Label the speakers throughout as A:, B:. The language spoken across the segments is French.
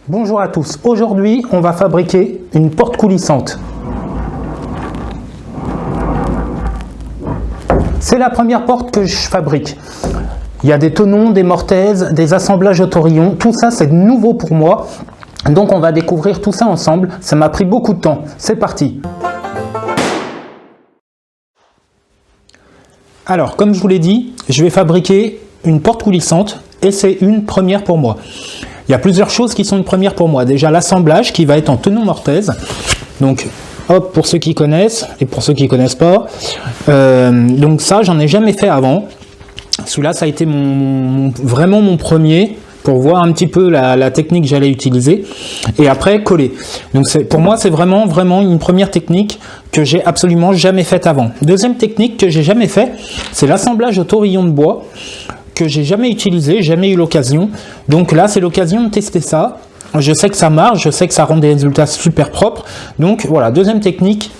A: Bonjour à tous, aujourd'hui on va fabriquer une porte coulissante. C'est la première porte que je fabrique. Il y a des tenons, des mortaises, des assemblages au torillon, tout ça c'est nouveau pour moi. Donc on va découvrir tout ça ensemble, ça m'a pris beaucoup de temps. C'est parti! Alors comme je vous l'ai dit, je vais fabriquer une porte coulissante et c'est une première pour moi. Il y a plusieurs choses qui sont une première pour moi. Déjà l'assemblage qui va être en tenon mortaise. Donc hop, pour ceux qui connaissent et pour ceux qui ne connaissent pas. Donc ça, j'en ai jamais fait avant. Celui-là, ça a été vraiment mon premier pour voir un petit peu la technique que j'allais utiliser. Et après, coller. Donc pour moi, c'est vraiment une première technique que j'ai absolument jamais faite avant. Deuxième technique que j'ai jamais fait, c'est l'assemblage au torillon de bois, que j'ai jamais utilisé, jamais eu l'occasion. Donc là, c'est l'occasion de tester ça. Je sais que ça marche, je sais que ça rend des résultats super propres. Donc voilà, deuxième technique,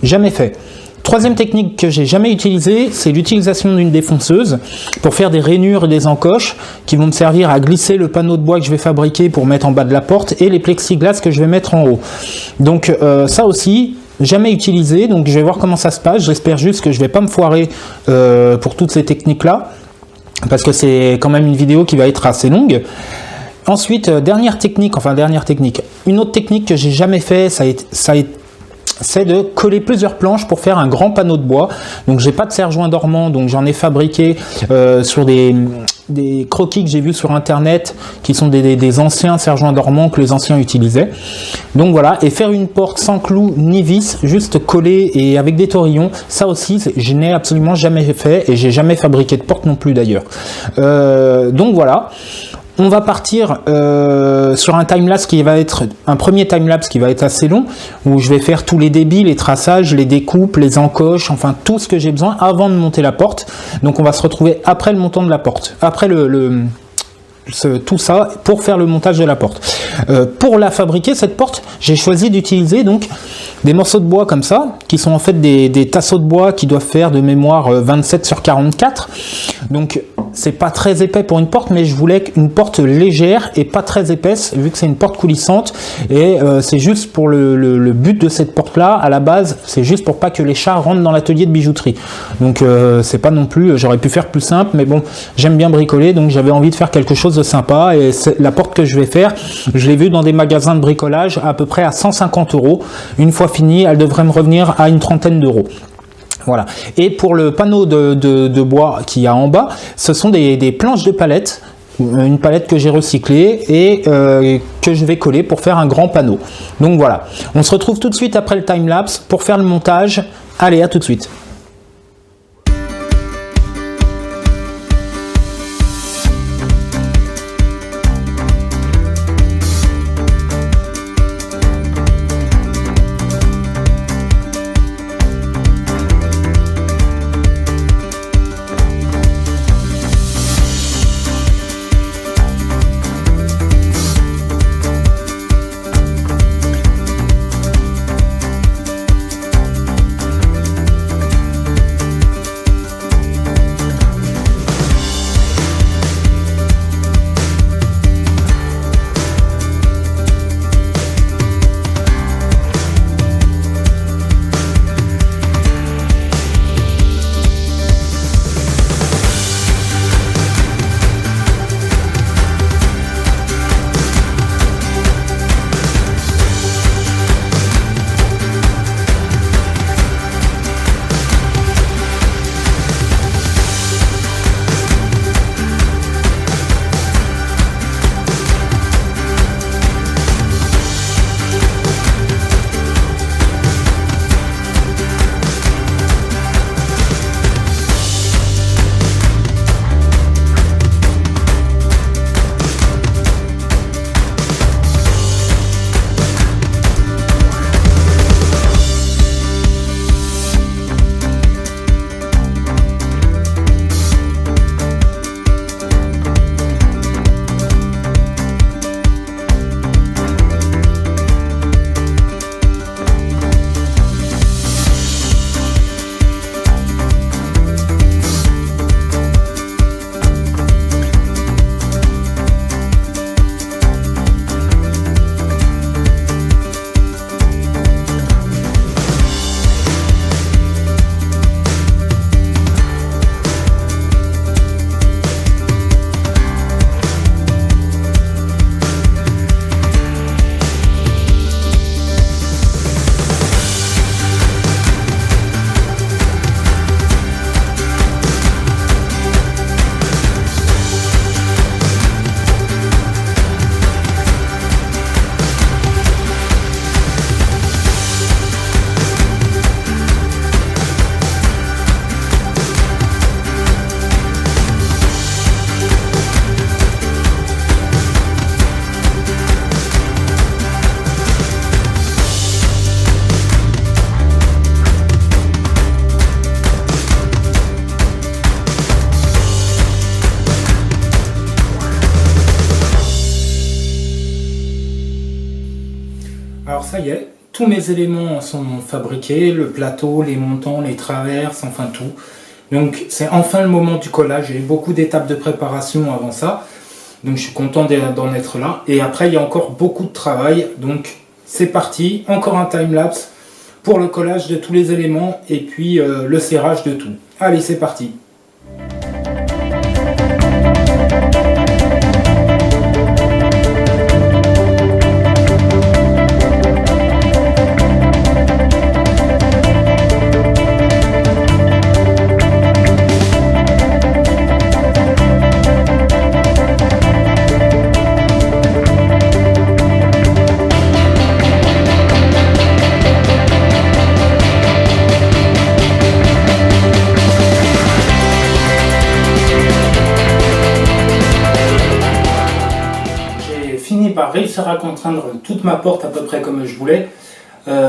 A: jamais fait. Troisième technique que j'ai jamais utilisée, c'est l'utilisation d'une défonceuse pour faire des rainures et des encoches qui vont me servir à glisser le panneau de bois que je vais fabriquer pour mettre en bas de la porte et les plexiglas que je vais mettre en haut. Donc ça aussi, jamais utilisé. Donc je vais voir comment ça se passe. J'espère juste que je vais pas me foirer pour toutes ces techniques-là, parce que c'est quand même une vidéo qui va être assez longue. Ensuite, une autre technique que j'ai jamais fait, c'est de coller plusieurs planches pour faire un grand panneau de bois. Donc j'ai pas de serre-joint dormant, donc j'en ai fabriqué sur des croquis que j'ai vus sur internet, qui sont des anciens serre-joints dormants que les anciens utilisaient. Donc voilà, et faire une porte sans clous ni vis, juste coller et avec des torillons, ça aussi je n'ai absolument jamais fait et j'ai jamais fabriqué de porte non plus d'ailleurs. Donc voilà. On va partir sur un timelapse qui va être un premier timelapse qui va être assez long, où je vais faire tous les débits, les traçages, les découpes, les encoches, enfin tout ce que j'ai besoin avant de monter la porte. Donc on va se retrouver après le montant de la porte, après tout ça pour faire le montage de la porte. Pour la fabriquer, cette porte, j'ai choisi d'utiliser donc des morceaux de bois comme ça, qui sont en fait des tasseaux de bois qui doivent faire de mémoire 27 sur 44. Donc c'est pas très épais pour une porte, mais je voulais une porte légère et pas très épaisse, vu que c'est une porte coulissante. Et c'est juste pour le but de cette porte là, à la base, c'est juste pour pas que les chats rentrent dans l'atelier de bijouterie. Donc c'est pas non plus, j'aurais pu faire plus simple, mais bon, j'aime bien bricoler, donc j'avais envie de faire quelque chose de sympa. Et la porte que je vais faire, je l'ai vue dans des magasins de bricolage à peu près à 150 €. Une fois finie, elle devrait me revenir à une trentaine d'euros. Voilà. Et pour le panneau de bois qu'il y a en bas, ce sont des planches de palette, une palette que j'ai recyclée et que je vais coller pour faire un grand panneau. Donc voilà. On se retrouve tout de suite après le timelapse pour faire le montage. Allez, à tout de suite. Alors ça y est, tous mes éléments sont fabriqués, le plateau, les montants, les traverses, enfin tout. Donc c'est enfin le moment du collage, j'ai eu beaucoup d'étapes de préparation avant ça. Donc je suis content d'en être là. Et après il y a encore beaucoup de travail, donc c'est parti, encore un time-lapse pour le collage de tous les éléments et puis le serrage de tout. Allez, c'est parti. Par réussir à contraindre toute ma porte à peu près comme je voulais.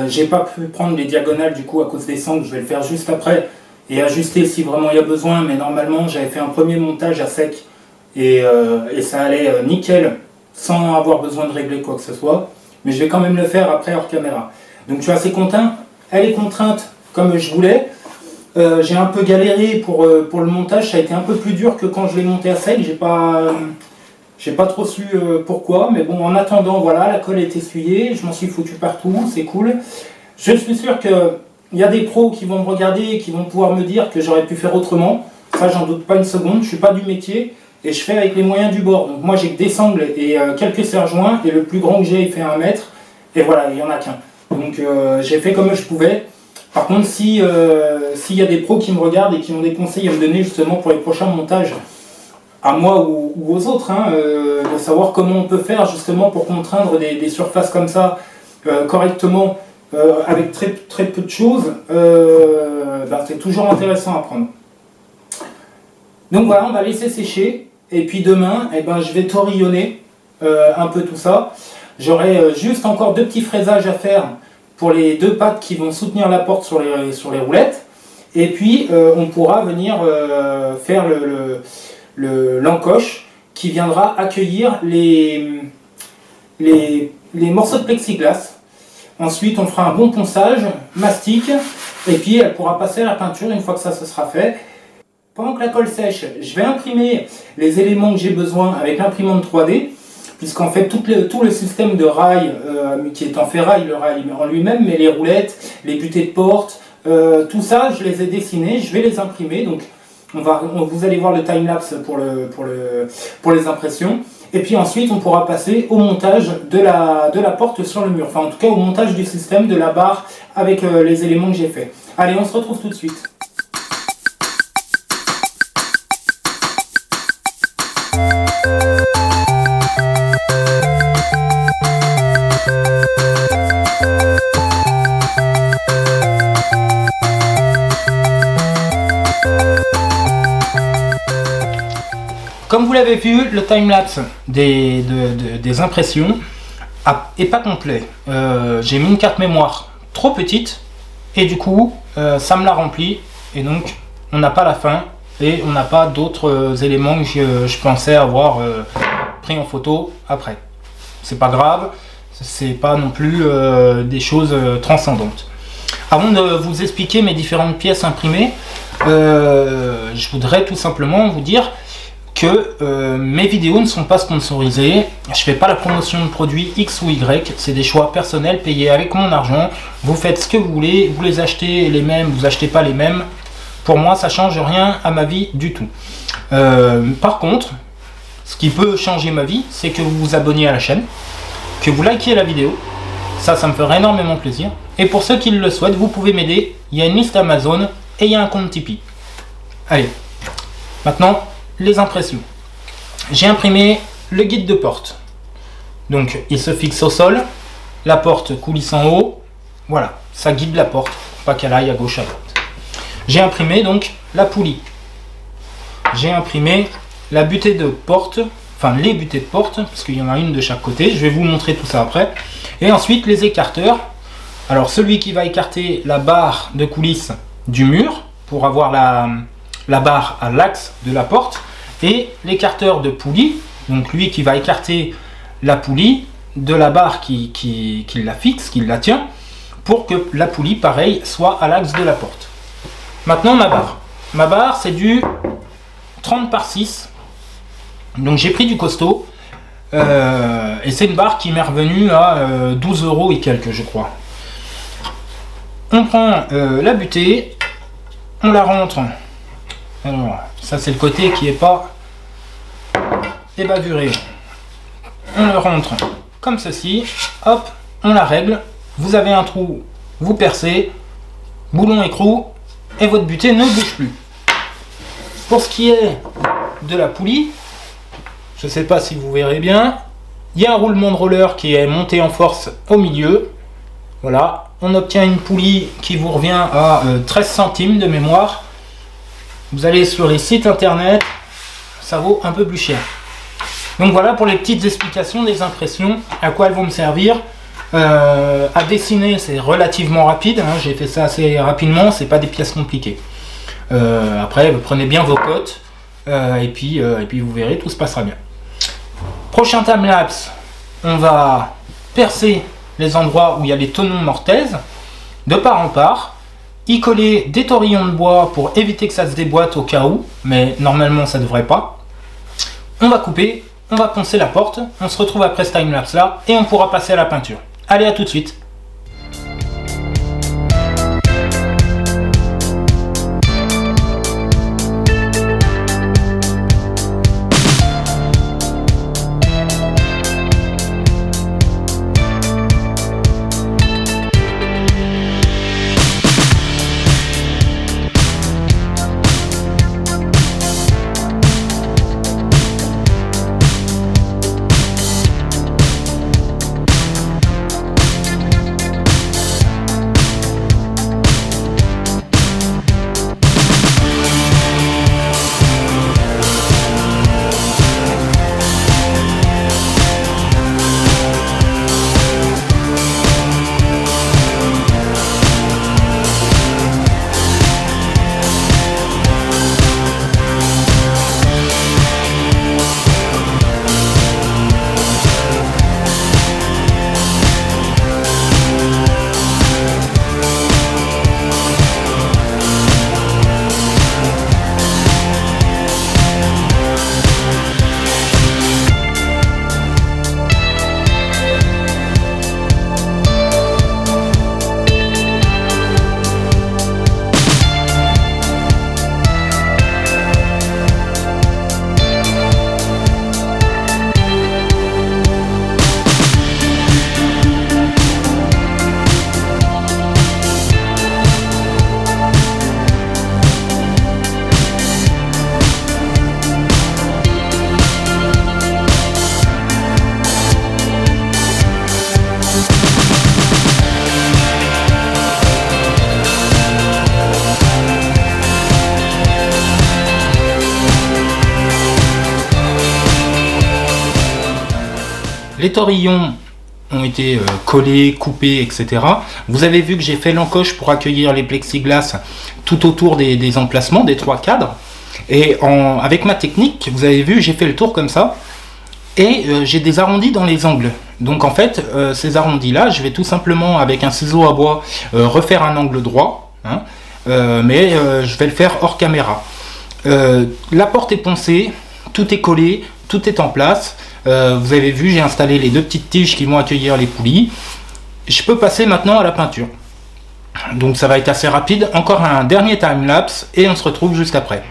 A: J'ai pas pu prendre les diagonales du coup à cause des sangles, je vais le faire juste après et ajuster si vraiment il y a besoin, mais normalement j'avais fait un premier montage à sec et ça allait nickel sans avoir besoin de régler quoi que ce soit, mais je vais quand même le faire après hors caméra. Donc je suis assez content, elle est contrainte comme je voulais. J'ai un peu galéré pour le montage, ça a été un peu plus dur que quand je l'ai monté à sec, j'ai pas trop su pourquoi, mais bon, en attendant, voilà, la colle est essuyée, je m'en suis foutu partout, c'est cool. Je suis sûr qu'il y a des pros qui vont me regarder et qui vont pouvoir me dire que j'aurais pu faire autrement. Ça, j'en doute pas une seconde, je suis pas du métier et je fais avec les moyens du bord. Donc moi, j'ai que des sangles et quelques serre-joints et le plus grand que j'ai, il fait 1 mètre. Et voilà, il y en a qu'un. Donc j'ai fait comme je pouvais. Par contre, s'il y a des pros qui me regardent et qui ont des conseils à me donner justement pour les prochains montages, à moi ou aux autres, de savoir comment on peut faire justement pour contraindre des surfaces comme ça correctement avec très peu de choses, c'est toujours intéressant à prendre. Donc voilà, on va laisser sécher et puis demain je vais torillonner un peu tout ça. J'aurai juste encore 2 petits fraisages à faire pour les 2 pattes qui vont soutenir la porte sur les roulettes et puis on pourra venir faire l'encoche qui viendra accueillir les morceaux de plexiglas. Ensuite, on fera un bon ponçage, mastic, et puis elle pourra passer à la peinture une fois que ça se sera fait. Pendant que la colle sèche, je vais imprimer les éléments que j'ai besoin avec l'imprimante 3D, puisqu'en fait tout le système de rail qui est en ferraille, le rail en lui-même, mais les roulettes, les butées de porte, tout ça, je les ai dessinés, je vais les imprimer. Donc vous allez voir le time-lapse pour les impressions. Et puis ensuite, on pourra passer au montage de la porte sur le mur. Enfin, en tout cas, au montage du système de la barre avec les éléments que j'ai fait. Allez, on se retrouve tout de suite. Comme vous l'avez vu, le time-lapse des impressions est pas complet. J'ai mis une carte mémoire trop petite et du coup ça me l'a rempli et donc on n'a pas la fin et on n'a pas d'autres éléments que je pensais avoir pris en photo après. C'est pas grave, c'est pas non plus des choses transcendantes. Avant de vous expliquer mes différentes pièces imprimées, je voudrais tout simplement vous dire que mes vidéos ne sont pas sponsorisées, je fais pas la promotion de produits X ou Y, c'est des choix personnels payés avec mon argent, vous faites ce que vous voulez, vous les achetez les mêmes, vous achetez pas les mêmes, pour moi ça change rien à ma vie du tout. Par contre, ce qui peut changer ma vie, c'est que vous vous abonniez à la chaîne, que vous likiez la vidéo, ça me ferait énormément plaisir, et pour ceux qui le souhaitent, vous pouvez m'aider, il y a une liste Amazon et il y a un compte Tipeee. Allez, maintenant, les impressions. J'ai imprimé le guide de porte. Donc il se fixe au sol, la porte coulisse en haut, voilà, ça guide la porte, pas qu'elle aille à gauche à droite. J'ai imprimé donc la poulie. J'ai imprimé la butée de porte, enfin les butées de porte, parce qu'il y en a une de chaque côté, je vais vous montrer tout ça après. Et ensuite les écarteurs. Alors celui qui va écarter la barre de coulisse du mur, pour avoir la barre à l'axe de la porte, et l'écarteur de poulie, donc lui qui va écarter la poulie de la barre qui la fixe, qui la tient, pour que la poulie, pareil, soit à l'axe de la porte. Maintenant, ma barre. Ma barre, c'est du 30 par 6. Donc j'ai pris du costaud. Et c'est une barre qui m'est revenue à 12 € et quelques, je crois. On prend la butée, on la rentre. Alors, ça c'est le côté qui n'est pas ébavuré. On le rentre comme ceci. Hop, on la règle. Vous avez un trou, vous percez. Boulon écrou. Et votre butée ne bouge plus. Pour ce qui est de la poulie, je ne sais pas si vous verrez bien, il y a un roulement de roller qui est monté en force au milieu. Voilà, on obtient une poulie qui vous revient à 13 centimes de mémoire. Vous allez sur les sites internet, ça vaut un peu plus cher. Donc voilà pour les petites explications des impressions, à quoi elles vont me servir. À dessiner, c'est relativement rapide, hein, j'ai fait ça assez rapidement, c'est pas des pièces compliquées. Après, vous prenez bien vos cotes, et puis vous verrez, tout se passera bien. Prochain timelapse, on va percer les endroits où il y a les tenons mortaises, de part en part, y coller des torillons de bois pour éviter que ça se déboîte au cas où, mais normalement ça devrait pas. On va couper, on va poncer la porte, on se retrouve après ce timelapse là, et on pourra passer à la peinture. Allez, à tout de suite. Les torillons ont été collés, coupés, etc. Vous avez vu que j'ai fait l'encoche pour accueillir les plexiglas tout autour des emplacements, des 3 cadres. Et avec ma technique, vous avez vu, j'ai fait le tour comme ça. Et j'ai des arrondis dans les angles. Donc en fait, ces arrondis-là, je vais tout simplement, avec un ciseau à bois, refaire un angle droit. Hein, mais je vais le faire hors caméra. La porte est poncée, tout est collé, tout est en place. Vous avez vu, j'ai installé les 2 petites tiges qui vont accueillir les poulies. Je peux passer maintenant à la peinture. Donc ça va être assez rapide. Encore un dernier time-lapse et on se retrouve juste après.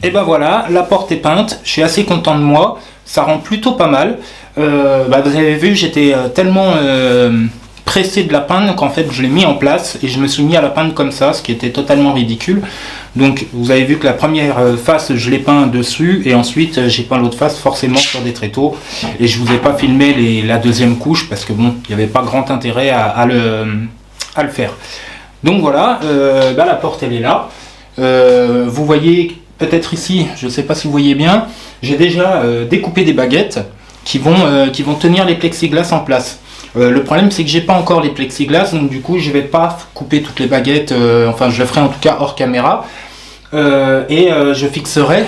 A: Et ben voilà, la porte est peinte, je suis assez content de moi, ça rend plutôt pas mal. Vous avez vu, j'étais tellement pressé de la peindre qu'en fait je l'ai mis en place et je me suis mis à la peindre comme ça, ce qui était totalement ridicule. Donc vous avez vu que la première face je l'ai peint dessus et ensuite j'ai peint l'autre face forcément sur des tréteaux et je vous ai pas filmé la deuxième couche parce que bon, il n'y avait pas grand intérêt à le faire. Donc voilà, la porte elle est là. Vous voyez peut-être ici, je ne sais pas si vous voyez bien, j'ai déjà découpé des baguettes qui vont tenir les plexiglas en place. Le problème c'est que j'ai pas encore les plexiglas, donc du coup je vais pas couper toutes les baguettes, enfin je le ferai en tout cas hors caméra, je fixerai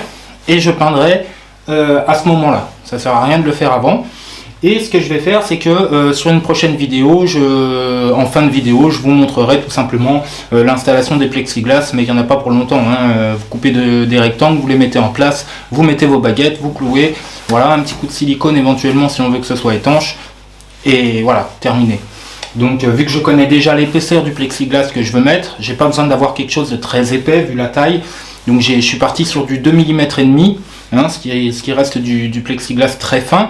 A: et je peindrai à ce moment là, ça sert à rien de le faire avant. Et ce que je vais faire c'est que sur une prochaine vidéo, en fin de vidéo, je vous montrerai tout simplement l'installation des plexiglas, mais il n'y en a pas pour longtemps, hein. Vous coupez des rectangles, vous les mettez en place, vous mettez vos baguettes, vous clouez, voilà, un petit coup de silicone éventuellement si on veut que ce soit étanche. Et voilà, terminé. Donc vu que je connais déjà l'épaisseur du plexiglas que je veux mettre, j'ai pas besoin d'avoir quelque chose de très épais vu la taille. Donc je suis parti sur du 2 mm et demi, hein, ce qui reste du plexiglas très fin.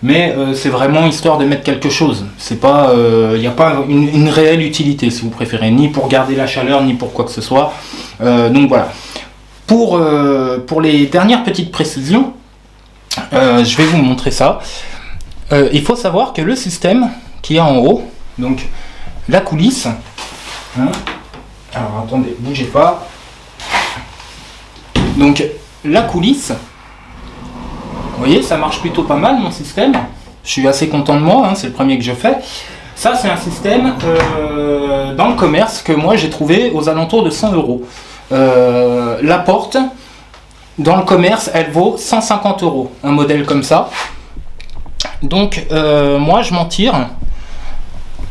A: Mais c'est vraiment histoire de mettre quelque chose. C'est pas, il n'y a pas une réelle utilité si vous préférez, ni pour garder la chaleur, ni pour quoi que ce soit. Donc voilà. Pour les dernières petites précisions, je vais vous montrer ça. Il faut savoir que le système qui est en haut, donc la coulisse, hein, alors attendez, bougez pas, donc la coulisse, vous voyez, ça marche plutôt pas mal mon système, je suis assez content de moi, hein, c'est le premier que je fais. Ça c'est un système dans le commerce que moi j'ai trouvé aux alentours de 100 €. La porte, dans le commerce, elle vaut 150 €, un modèle comme ça. Donc moi je m'en tire,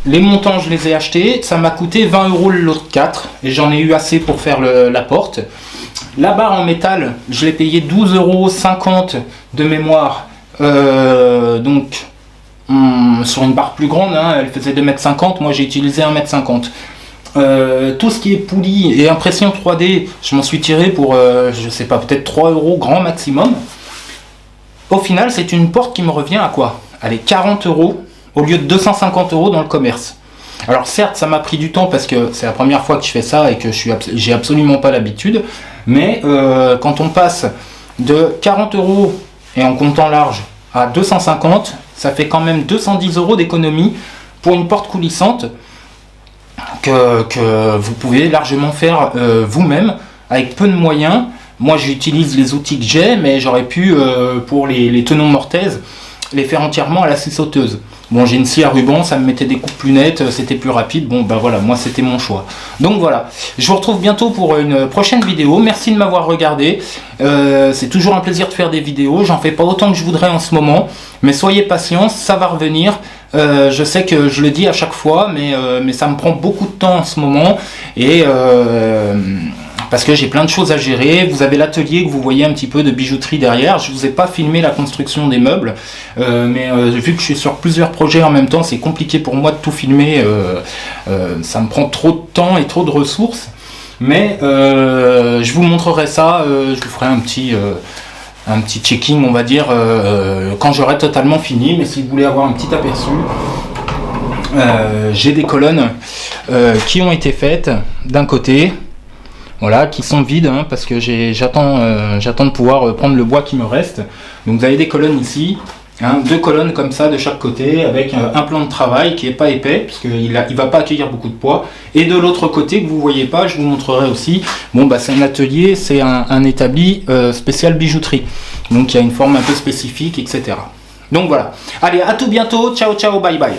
A: les montants je les ai achetés, ça m'a coûté 20 € le lot de 4 et j'en ai eu assez pour faire la porte. La barre en métal, je l'ai payé 12,50 € de mémoire, donc sur une barre plus grande, hein, elle faisait 2,50 m, moi j'ai utilisé 1,50 m. Tout ce qui est poulie et impression 3D, je m'en suis tiré pour, je sais pas, peut-être 3 € grand maximum. Au final, c'est une porte qui me revient à quoi? Allez, 40 € au lieu de 250 € dans le commerce. Alors certes, ça m'a pris du temps parce que c'est la première fois que je fais ça et que j'ai absolument pas l'habitude. Mais quand on passe de 40 € et en comptant large à 250, ça fait quand même 210 € d'économie pour une porte coulissante que vous pouvez largement faire vous-même avec peu de moyens. Moi j'utilise les outils que j'ai, mais j'aurais pu pour les tenons mortaises les faire entièrement à la scie sauteuse. Bon, j'ai une scie à ruban, ça me mettait des coupes plus nettes, c'était plus rapide. Bon ben voilà, moi c'était mon choix. Donc voilà, je vous retrouve bientôt pour une prochaine vidéo. Merci de m'avoir regardé. C'est toujours un plaisir de faire des vidéos. J'en fais pas autant que je voudrais en ce moment, mais soyez patients, ça va revenir. Je sais que je le dis à chaque fois, mais ça me prend beaucoup de temps en ce moment et parce que j'ai plein de choses à gérer. Vous avez l'atelier que vous voyez un petit peu de bijouterie derrière. Je vous ai pas filmé la construction des meubles, mais vu que je suis sur plusieurs projets en même temps, c'est compliqué pour moi de tout filmer. Ça me prend trop de temps et trop de ressources. Mais je vous montrerai ça. Je vous ferai un petit checking, on va dire, quand j'aurai totalement fini. Mais si vous voulez avoir un petit aperçu, j'ai des colonnes qui ont été faites d'un côté. Voilà, qui sont vides, hein, parce que j'attends de pouvoir prendre le bois qui me reste. Donc vous avez des colonnes ici, hein, 2 colonnes comme ça de chaque côté, avec un plan de travail qui n'est pas épais, parce qu'il ne va pas accueillir beaucoup de poids. Et de l'autre côté, que vous ne voyez pas, je vous montrerai aussi, bon bah c'est un atelier, c'est un établi spécial bijouterie. Donc il y a une forme un peu spécifique, etc. Donc voilà. Allez, à tout bientôt, ciao ciao, bye bye.